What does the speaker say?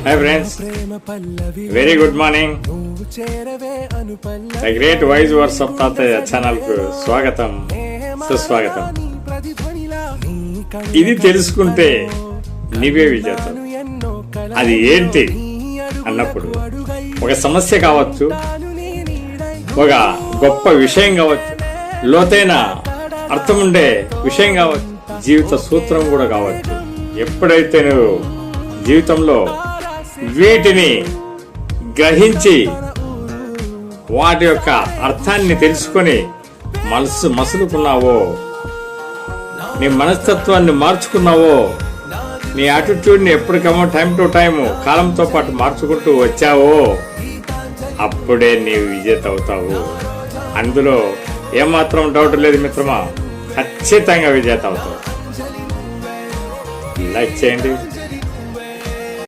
Hi friends, very good morning. The great wise words of తాతయ్య channel కు స్వాగతం, సుస్వాగతం. ఇది తెలుసుకుంటే నీవే విజేతం. అది ఏంటి అన్నప్పుడు ఒక సమస్య కావచ్చు, ఒక గొప్ప విషయం కావచ్చు, లోతైన అర్థం ఉండే విషయం కావచ్చు, జీవిత సూత్రం కూడా కావచ్చు. ఎప్పుడైతే నువ్వు జీవితంలో వీటిని గ్రహించి వాటి యొక్క అర్థాన్ని తెలుసుకొని మసులుకున్నావో, నీ మనస్తత్వాన్ని మార్చుకున్నావో, నీ యాటిట్యూడ్ని ఎప్పటికేమో టైం టు టైం కాలంతో పాటు మార్చుకుంటూ వచ్చావో, అప్పుడే నీవు విజేత అవుతావు. అందులో ఏమాత్రం డౌట్ లేదు మిత్రమా, ఖచ్చితంగా విజేత అవుతావు. లైక్ చేయండి,